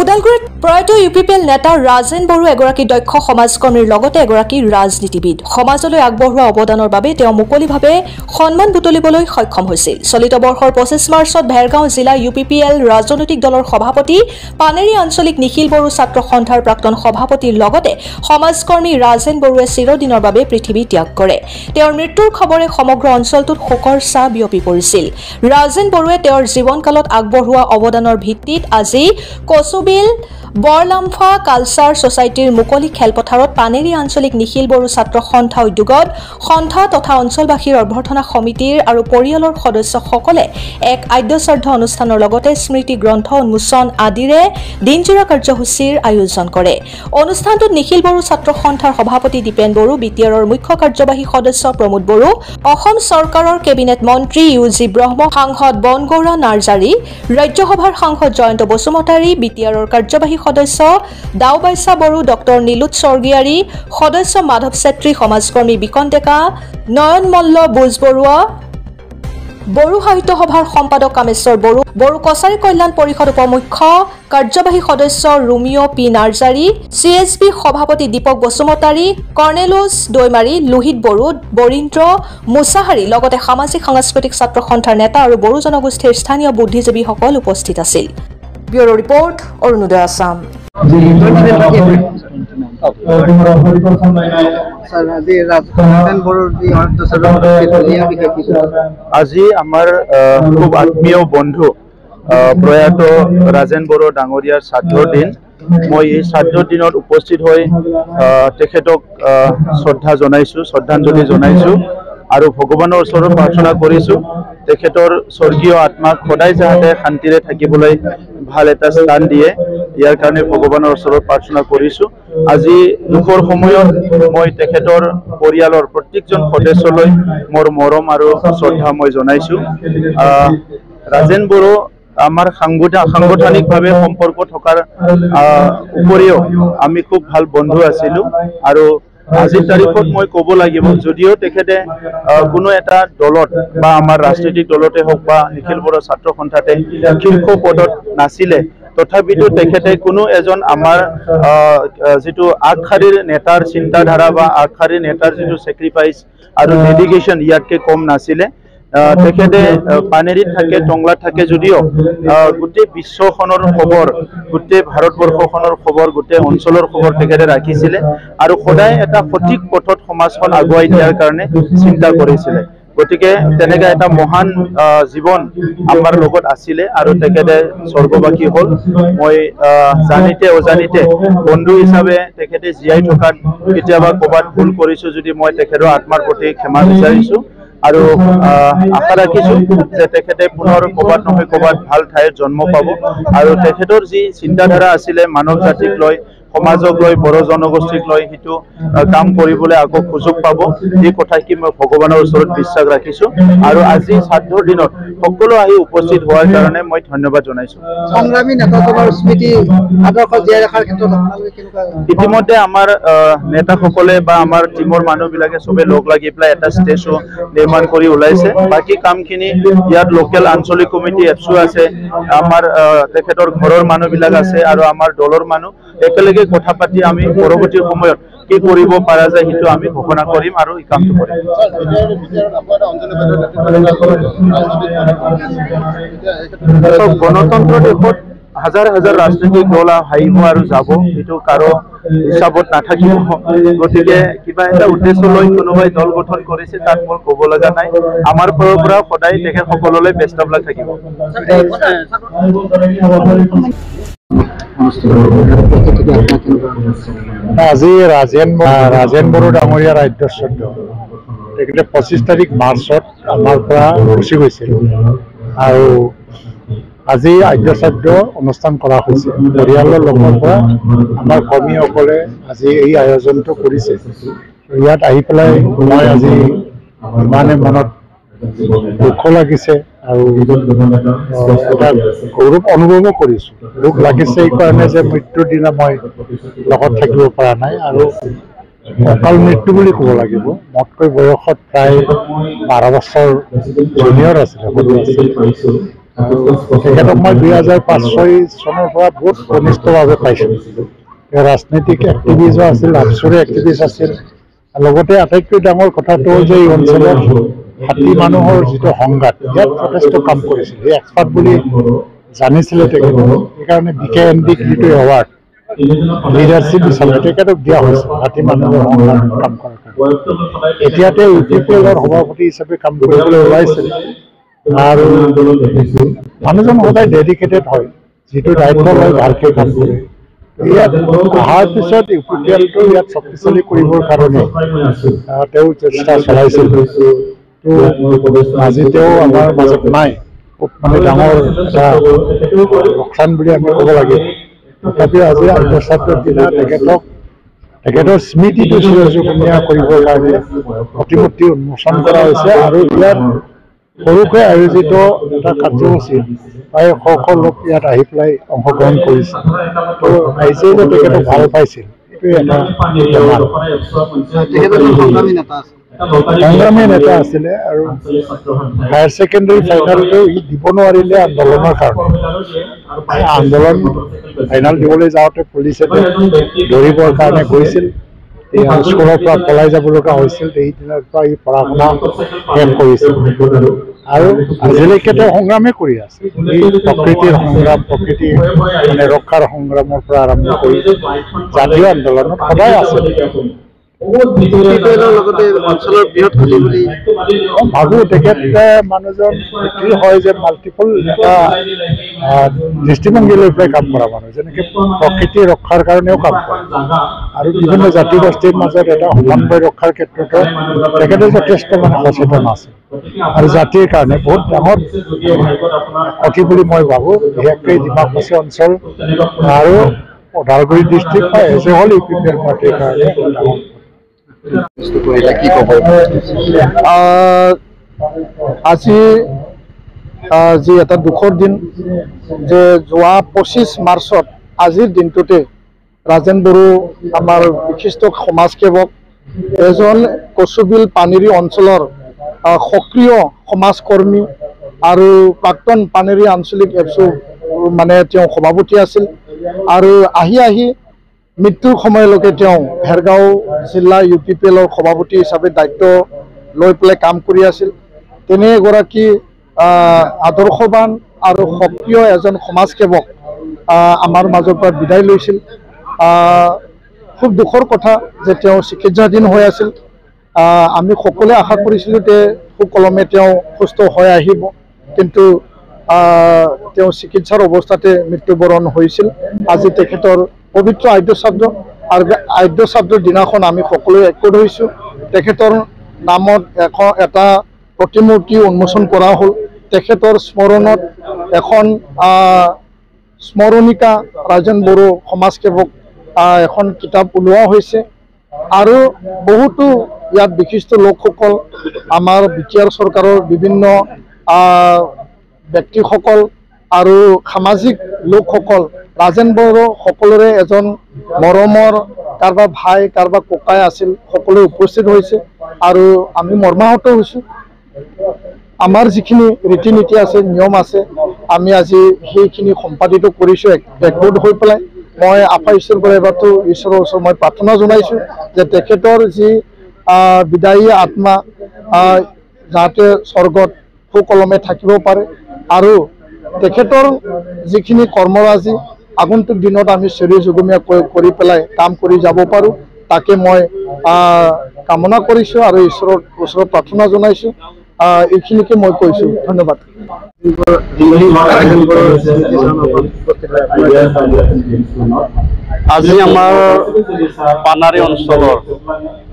ওদালগুৰিত প্ৰয়াত ইউপিপিএল নেতা ৰাজেন বড়ো এগৰাকী দক্ষ সমাজকৰ্মীৰ লগতে এগৰাকী ৰাজনীতিবিদ। সমাজলৈ আগবঢ়োৱা অৱদানৰ বাবে তেওঁ মুকলিভাৱে সন্মান বুটলিবলৈ সক্ষম হৈছিল। চলিত বৰ্ষৰ 25 মাৰ্চত ভেৰগাঁও জিলা ইউপিপিএল ৰাজনৈতিক দলৰ সভাপতি পানেৰী আঞ্চলিক নিখিল বড়ো ছাত্ৰ সন্থাৰ প্ৰাক্তন সভাপতিৰ লগতে সমাজকৰ্মী ৰাজেন বড়োৱে চিৰদিনৰ বাবে পৃথিৱী ত্যাগ কৰে। তেওঁৰ মৃত্যুৰ খবৰে সমগ্ৰ অঞ্চলটোত শোকৰ ছাঁ বিয়পি পৰিছিল। ৰাজেন বড়োৱে তেওঁৰ জীৱনকালত আগবঢ়োৱা অৱদানৰ ভিত্তিত আজি কচুবিল বৰলামফা কালচাৰ ছ'চাইটিৰ মুকলি খেলপথাৰত পানেৰী আঞ্চলিক নিখিল বড়ো ছাত্ৰ সন্থা উদ্যোগত সন্থা তথা অঞ্চলবাসীৰ অভ্যৰ্থনা সমিতিৰ আৰু পৰিয়ালৰ সদস্যসকলে এক আদ্যশ্ৰাদ্ধ অনুষ্ঠানৰ লগতে স্মৃতি গ্ৰন্থ উন্মোচন আদিৰে দিনজোৰা কাৰ্যসূচীৰ আয়োজন কৰে। অনুষ্ঠানটোত নিখিল বড়ো ছাত্ৰ সন্থাৰ সভাপতি দীপেন বড়ো, বিটিআৰৰ মুখ্য কাৰ্যবাহী সদস্য প্ৰমোদ বড়ো, অসম চৰকাৰৰ কেবিনেট মন্ত্ৰী ইউজি ব্ৰহ্ম, সাংসদ বনগৌৰা নাৰ্জাৰী, ৰাজ্যসভাৰ সাংসদ জয়ন্ত বসুমতাৰী, বিটিআৰৰ কাৰ্যবাহী সদস্য দাওবাইছা বড়ো, ডক্টৰ নীলোৎ স্বৰ্গীয়াৰী, সদস্য মাধৱ চেত্ৰী, সমাজকৰ্মী বিকন ডেকা, নয়ন মল্ল বুজবৰুৱা, বড়ো সাহিত্য সভাৰ সম্পাদক কামেশ্বৰ বড়ো, বড়ো কছাৰী কল্যাণ পৰিষদ উপমুখ্য কাৰ্যবাহী সদস্য ৰুমিঅ' পি নাৰ্জাৰী, চিএছবি সভাপতি দীপক বসুমতাৰী, কৰ্ণেলোছ দৈমাৰী, লোহিত বড়ো, বৰীন্দ্ৰ মুছাহাৰী লগতে সামাজিক সাংস্কৃতিক ছাত্ৰ সন্থাৰ নেতা আৰু বড়ো জনগোষ্ঠীৰ স্থানীয় বুদ্ধিজীৱীসকল উপস্থিত আছিল। Bureau report, Arunodoy Assam. আজি আমাৰ খুব আত্মীয় বন্ধু প্ৰয়াত ৰাজেন বড়ো ডাঙৰীয়াৰ শ্ৰাদ্ধৰ দিন। মই এই শ্ৰাদ্ধৰ দিনত উপস্থিত হৈ তেখেতক শ্ৰদ্ধাঞ্জলি জনাইছোঁ আৰু ভগৱানৰ ওচৰত প্ৰাৰ্থনা কৰিছোঁ তেখেতৰ স্বৰ্গীয় আত্মাক সদায় যাতে শান্তিৰে থাকিবলৈ ভাল এটা স্থান দিয়ে, ইয়াৰ কাৰণে ভগৱানৰ ওচৰত প্ৰাৰ্থনা কৰিছোঁ। আজি দুখৰ সময়ত মই তেখেতৰ পৰিয়ালৰ প্ৰত্যেকজন সদস্যলৈ মোৰ মৰম আৰু শ্ৰদ্ধা মই জনাইছোঁ। ৰাজেন বড়ো আমাৰ সাংগঠনিকভাৱে সম্পৰ্ক থকাৰ উপৰিও আমি খুব ভাল বন্ধু আছিলোঁ আৰু আজিৰ তাৰিখত মই ক'ব লাগিব, যদিও তেখেতে কোনো এটা দলত বা আমাৰ ৰাজনৈতিক দলতে হওক বা নিখিল বড়ো ছাত্ৰ সন্থাতে শীৰ্ষ পদত নাছিলে, তথাপিতো তেখেতে কোনো এজন আমাৰ যিটো আগশাৰীৰ নেতাৰ চিন্তাধাৰা বা আগশাৰীৰ নেতাৰ যিটো ছেক্ৰিফাইচ আৰু ডেডিকেশ্যন ইয়াতকৈ কম নাছিলে। তেখেতে পানেৰীত থাকে, টংলাত থাকে যদিও গোটেই বিশ্বখনৰ খবৰ, গোটেই ভাৰতবৰ্ষখনৰ খবৰ, গোটেই অঞ্চলৰ খবৰ তেখেতে ৰাখিছিলে আৰু সদায় এটা সঠিক পথত সমাজখন আগুৱাই নিয়াৰ কাৰণে চিন্তা কৰিছিলে। গতিকে তেনেকৈ এটা মহান জীৱন আমাৰ লগত আছিলে আৰু তেখেতে স্বৰ্গবাসী হ'ল। মই জানিতে অজানিতে বন্ধু হিচাপে তেখেতে জীয়াই থকাত কেতিয়াবা ক'ৰবাত ভুল কৰিছোঁ যদি মই তেখেতৰ আত্মাৰ প্ৰতি ক্ষমা বিচাৰিছোঁ আৰু আশা ৰাখিছোঁ যে তেখেতে পুনৰ ক'ৰবাত নহয় ক'ৰবাত ভাল ঠাইত জন্ম পাব আৰু তেখেতৰ যি চিন্তাধাৰা আছিলে মানৱ জাতিক লৈ, সমাজক লৈ, বড়ো জনগোষ্ঠীক লৈ, সেইটো কাম কৰিবলৈ আকৌ সুযোগ পাব, এই কথাখিনি মই ভগৱানৰ ওচৰত বিশ্বাস ৰাখিছোঁ আৰু আজি শ্ৰাদ্ধৰ দিনত সকলো আহি উপস্থিত হোৱাৰ কাৰণে মই ধন্যবাদ জনাইছোঁ। ইতিমধ্যে আমাৰ নেতাসকলে বা আমাৰ টিমৰ মানুহবিলাকে চবে লগ লাগি পেলাই এটা ষ্টেজো নিৰ্মাণ কৰি ওলাইছে। বাকী কামখিনি ইয়াত লোকেল আঞ্চলিক কমিটি এপছু আছে, আমাৰ তেখেতৰ ঘৰৰ মানুহবিলাক আছে আৰু আমাৰ দলৰ মানুহ একেলগে কথা পাতি আমি পৰৱৰ্তী সময়ত কি কৰিব পৰা যায় সেইটো আমি ঘোষণা কৰিম আৰু এই কামটো কৰিম। গণতন্ত্ৰ দেশত হাজাৰ হাজাৰ ৰাজনৈতিক দল আহিব আৰু যাব, সেইটো কাৰো হিচাপত নাথাকিব। গতিকে কিবা এটা উদ্দেশ্য লৈ কোনোবাই দল গঠন কৰিছে, তাত মোৰ ক'ব লগা নাই। আমাৰ ফালৰ পৰা সদায় তেখেতসকললৈ বেষ্টবিলাক থাকিব। আজি ৰাজেন বড়ো ডাঙৰীয়াৰ আদ্যশ্ৰাদ্ধ। তেখেতে 25 তাৰিখ মাৰ্চত আমাৰ পৰা গুচি গৈছিল আৰু আজি আদ্যশ্ৰাদ্ধ অনুষ্ঠান কৰা হৈছে। পৰিয়ালৰ লোকৰ পৰা আমাৰ কৰ্মীসকলে আজি এই আয়োজনটো কৰিছে। ইয়াত আহি পেলাই মই আজি ইমানে মনত দুখ লাগিছে আৰু এটা গৌৰৱ অনুভৱো কৰিছোঁ। দুখ লাগিছে এইকাৰণে যে মৃত্যুৰ দিনা মই লগত থাকিব পৰা নাই আৰু অকাল মৃত্যু বুলি ক'ব লাগিব। মোতকৈ বয়সত প্ৰায় 12 বছৰ জুনিয়ৰ আছিলে, সৰু আছিল। তেখেতক মই 2005-06 চনৰ পৰা বহুত ঘনিষ্ঠভাৱে পাইছোঁ। তেওঁ ৰাজনৈতিক এক্টিভিজো আছিল, আফচৰি এক্টিভিষ্ট আছিল। লগতে আটাইতকৈ ডাঙৰ কথাটো হ'ল যে এই অঞ্চলত হাতী মানুহৰ যিটো সংঘাত, ইয়াত যথেষ্ট কাম কৰিছিল। সেই এক্সপাৰ্ট বুলি জানিছিলে তেখেতে, সেইকাৰণে BKNDক যিটো এৱাৰ্ড লিডাৰশ্বিপ হিচাপে তেখেতক দিয়া হৈছে হাতী মানুহৰ সংঘাত কাম কৰাৰ কাৰণে। এতিয়া তেওঁ UPPLৰ সভাপতি হিচাপে কাম কৰিবলৈ ওলাইছিল আৰু মানুহজন সদায় ডেডিকেটেড হয়, যিটো দায়িত্ব লয় ভালকৈ কাম কৰে। ইয়াত অহাৰ পিছত UPPLটো ইয়াত শক্তিশালী কৰিবৰ কাৰণে তেওঁ চেষ্টা চলাইছিল। আজি তেওঁ আমাৰ মাজত নাই, খুব মানে ডাঙৰ এটা লোকচান বুলি আমি ক'ব লাগিব। তথাপিও আজি আন্তঃৰাষ্ট্ৰীয় দিনা তেখেতৰ স্মৃতিটো চিৰযুগমীয়া কৰিবৰ কাৰণে প্ৰতিমূৰ্তি উন্মোচন কৰা হৈছে আৰু ইয়াত সৰুকৈ আয়োজিত এটা কাৰ্যসূচী প্ৰায় শ লোক ইয়াত আহি পেলাই অংশগ্ৰহণ কৰিছে। তো ৰাইজে যে তেখেতক ভাল পাইছিল এইটোৱে এটা সংগ্ৰামী নেতা আছিলে। আৰু হায়াৰ ছেকেণ্ডেৰী ফাইনেলটো দিব নোৱাৰিলে আন্দোলনৰ কাৰণে। আন্দোলন ফাইনেল দিবলৈ যাওঁতে পুলিচে ধৰিবৰ কাৰণে গৈছিল, স্কুলৰ পৰা পলাই যাব লগা হৈছিল। সেইদিনৰ পৰা ই পঢ়া শুনা শেষ কৰিছিল আৰু আজিলৈকে তেওঁ সংগ্ৰামে কৰি আছে। এই প্ৰকৃতিৰ সংগ্ৰাম, প্ৰকৃতি মানে ৰক্ষাৰ সংগ্ৰামৰ পৰা আৰম্ভ কৰি জাতীয় আন্দোলনত সদায় আছে। ভাবোঁ তেখেত মানুহজন হয় যে মাল্টিপল এটা দৃষ্টিভংগী লৈ পেলাই কাম কৰা মানুহ, যেনেকৈ প্ৰকৃতি ৰক্ষাৰ কাৰণেও কাম কৰে আৰু বিভিন্ন জাতি গোষ্ঠীৰ মাজত এটা সমন্বয় ৰক্ষাৰ ক্ষেত্ৰতো তেখেতে যথেষ্ট মানে সচেতন আছে আৰু জাতিৰ কাৰণে বহুত ডাঙৰ অতি বুলি মই ভাবোঁ। বিশেষকৈ ডিমাকুছী অঞ্চল আৰু ওদালগুৰি ডিষ্ট্ৰিক্ট বা এজ এ হ'ল UPPL পাৰ্টিৰ কাৰণে ডাঙৰ। আজি যি এটা দুখৰ দিন যে যোৱা 25 মাৰ্চত আজিৰ দিনটোতে ৰাজেন বড়ো আমাৰ বিশিষ্ট সমাজসেৱক, এজন কচুবিল পানেৰী অঞ্চলৰ সক্ৰিয় সমাজকৰ্মী আৰু প্ৰাক্তন পানেৰী আঞ্চলিক এপছু মানে তেওঁ সভাপতি আছিল আৰু আহি মৃত্যুৰ সময়লৈকে তেওঁ ভেৰগাঁও জিলা UPPLৰ সভাপতি হিচাপে দায়িত্ব লৈ পেলাই কাম কৰি আছিল। তেনে এগৰাকী আদৰ্শবান আৰু সক্ৰিয় এজন সমাজসেৱক আমাৰ মাজৰ পৰা বিদায় লৈছিল। খুব দুখৰ কথা যে তেওঁ চিকিৎসাধীন হৈ আছিল। আমি সকলোৱে আশা কৰিছিলোঁ যে সুকলমে তেওঁ সুস্থ হৈ আহিব, কিন্তু তেওঁ চিকিৎসাৰ অৱস্থাতে মৃত্যুবৰণ হৈছিল। আজি তেখেতৰ পবিত্ৰ আদ্য শ্ৰাদ্ধৰ দিনাখন আমি সকলোৱে একগোট হৈছোঁ। তেখেতৰ নামত এটা প্ৰতিমূৰ্তি উন্মোচন কৰা হ'ল। তেখেতৰ স্মৰণত এখন স্মৰণিকা ৰাজেন বড়ো সমাজসেৱক এখন কিতাপ ওলোৱা হৈছে আৰু বহুতো ইয়াত বিশিষ্ট লোকসকল, আমাৰ BTR চৰকাৰৰ বিভিন্ন ব্যক্তিসকল আৰু সামাজিক লোকসকল, ৰাজেন বড়ো সকলোৰে এজন মৰমৰ কাৰোবাৰ ভাই কাৰোবাৰ ককাই আছিল, সকলোৱে উপস্থিত হৈছে আৰু আমি মৰ্মাহত হৈছোঁ। আমাৰ যিখিনি ৰীতি নীতি আছে, নিয়ম আছে, আমি আজি সেইখিনি সম্পাদিত কৰিছোঁ একগোট হৈ পেলাই। মই আফা ঈশ্বৰৰ পৰা এবাৰতো ঈশ্বৰৰ ওচৰত মই প্ৰাৰ্থনা জনাইছোঁ যে তেখেতৰ যি বিদায়ী আত্মা যাতে স্বৰ্গত সুকলমে থাকিব পাৰে আৰু তেখেতৰ যিখিনি কৰ্মৰাজি আগন্তুক দিনত আমি চিৰযুগমীয়া কৰি পেলাই কাম কৰি যাব পাৰোঁ, তাকে মই কামনা কৰিছোঁ আৰু ঈশ্বৰৰ ওচৰত প্ৰাৰ্থনা জনাইছোঁ। এইখিনিকে মই কৈছোঁ। ধন্যবাদ। আজি আমাৰ পানাৰী অঞ্চলৰ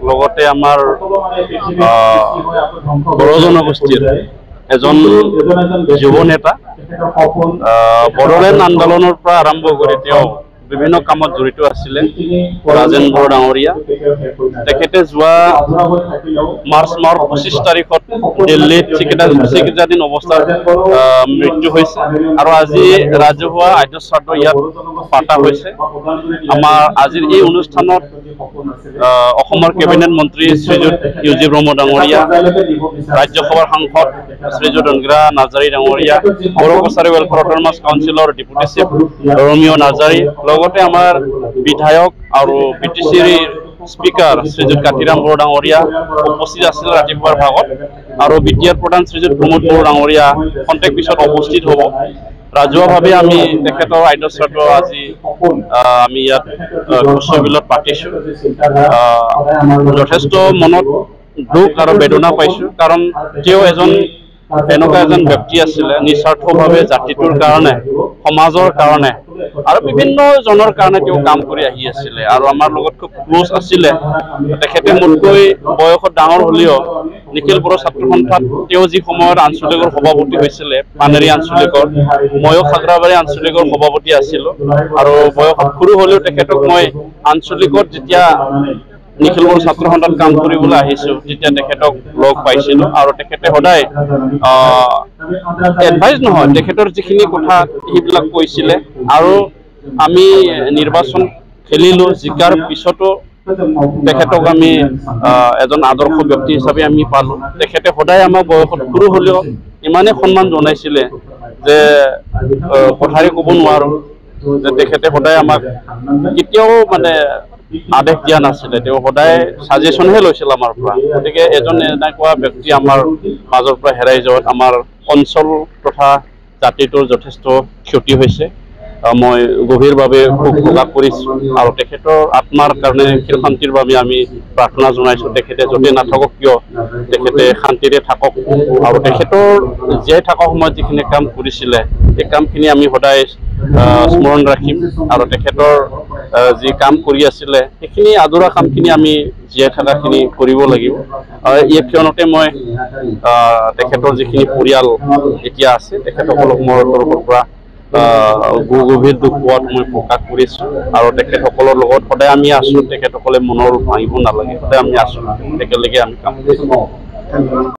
লগতে আমাৰ বড়ো জনগোষ্ঠীৰ এজন যুৱ নেতা, বড়োলেণ্ড আন্দোলনৰ পৰা আৰম্ভ কৰি তেওঁ বিভিন্ন কামত জড়িত আছিলে ৰাজেন বড়ো ডাঙৰীয়া। তেখেতে যোৱা মাৰ্চ মাহৰ 25 তাৰিখত দিল্লীত চিকিৎসাধীন অৱস্থাত মৃত্যু হৈছে আৰু আজি ৰাজহুৱা আদ্য শ্ৰাদ্ধ ইয়াত পাতা হৈছে। আমাৰ আজিৰ এই অনুষ্ঠানত অসমৰ কেবিনেট মন্ত্ৰী শ্ৰীযুত ইউজি ব্ৰহ্ম ডাঙৰীয়া, ৰাজ্যসভাৰ সাংসদ শ্ৰীযুত অনগ্ৰা নাৰ্জাৰী ডাঙৰীয়া, বড়ো কছাৰী ৱেলফেয়াৰ অট'নমাছ কাউন্সিলৰ ডেপুটি চিফ ৰমিঅ নাৰ্জাৰী, লগতে আমাৰ বিধায়ক আৰু BTCৰ স্পীকাৰ শ্ৰীযুত কাতিৰাম বড়ো ডাঙৰীয়া উপস্থিত আছিল ৰাতিপুৱাৰ ভাগত, আৰু BTR প্ৰধান শ্ৰীযুত প্ৰমোদ বড়ো ডাঙৰীয়া খন্তেক পিছত উপস্থিত হ'ব। ৰাজহুৱাভাৱে আমি তেখেতৰ আদ্যশ্ৰাদ্ধ আজি আমি ইয়াত কুশবিলত পাতিছোঁ। যথেষ্ট মনত দুখ আৰু বেদনা পাইছোঁ, কাৰণ তেওঁ এনেকুৱা এজন ব্যক্তি আছিলে নিস্বাৰ্থভাৱে জাতিটোৰ কাৰণে, সমাজৰ কাৰণে আৰু বিভিন্ন জনৰ কাৰণে তেওঁ কাম কৰি আহি আছিলে আৰু আমাৰ লগত খুব ক্লোজ আছিলে। তেখেতে মোতকৈ বয়সত ডাঙৰ হ'লেও নিখিল বড়ো ছাত্ৰ সন্থাত তেওঁ যি সময়ত আঞ্চলিকৰ সভাপতি হৈছিলে, পানেৰী আঞ্চলিকৰ, ময়ো খাগ্ৰাবাৰী আঞ্চলিকৰ সভাপতি আছিলোঁ, আৰু বয়সত সৰু হ'লেও তেখেতক মই আঞ্চলিকত যেতিয়া নিখিল বড়ো ছাত্ৰ সন্থাত কাম কৰিবলৈ আহিছোঁ তেতিয়া তেখেতক লগ পাইছিলোঁ, আৰু তেখেতে সদায় এডভাইচ নহয়, তেখেতৰ যিখিনি কথা সেইবিলাক কৈছিলে। আৰু আমি নিৰ্বাচন খেলিলোঁ, জিকাৰ পিছতো তেখেতক আমি এজন আদৰ্শ ব্যক্তি হিচাপে আমি পালোঁ। তেখেতে সদায় আমাক বয়সত সৰু হ'লেও ইমানেই সন্মান জনাইছিলে যে কথাৰে ক'ব নোৱাৰোঁ, যে তেখেতে সদায় আমাক কেতিয়াও মানে আদেশ দিয়া নাছিলে, তেওঁ সদায় ছাজেশ্যনহে লৈছিল আমাৰ পৰা। গতিকে এজন এনেকুৱা ব্যক্তি আমাৰ মাজৰ পৰা হেৰাই যোৱাত আমাৰ অঞ্চল তথা জাতিটোৰ যথেষ্ট ক্ষতি হৈছে। মই গভীৰভাৱে শোক প্ৰকাশ কৰিছোঁ, আৰু তেখেতৰ আত্মাৰ কাৰণে চিৰ শান্তিৰ বাবে আমি প্ৰাৰ্থনা জনাইছোঁ। তেখেতে য'তে নাথাকক কিয় তেখেতে শান্তিৰে থাকক, আৰু তেখেতৰ জীয়াই থকা সময়ত যিখিনি কাম কৰিছিলে সেই কামখিনি আমি সদায় স্মৰণ ৰাখিম, আৰু তেখেতৰ যি কাম কৰি আছিলে সেইখিনি আদৰা কামখিনি আমি জীয়াই থকাখিনি কৰিব লাগিব। এই ক্ষণতে মই তেখেতৰ যিখিনি পৰিয়াল এতিয়া আছে তেখেতসকলক মোৰ তৰফৰ পৰা গভীৰ দুখ পোৱাত মই প্ৰকাশ কৰিছোঁ, আৰু তেখেতসকলৰ লগত সদায় আমি আছোঁ। তেখেতসকলে মনৰ ভাঙিব নালাগে, সদায় আমি আছোঁ, একেলগে আমি কাম কৰিছোঁ।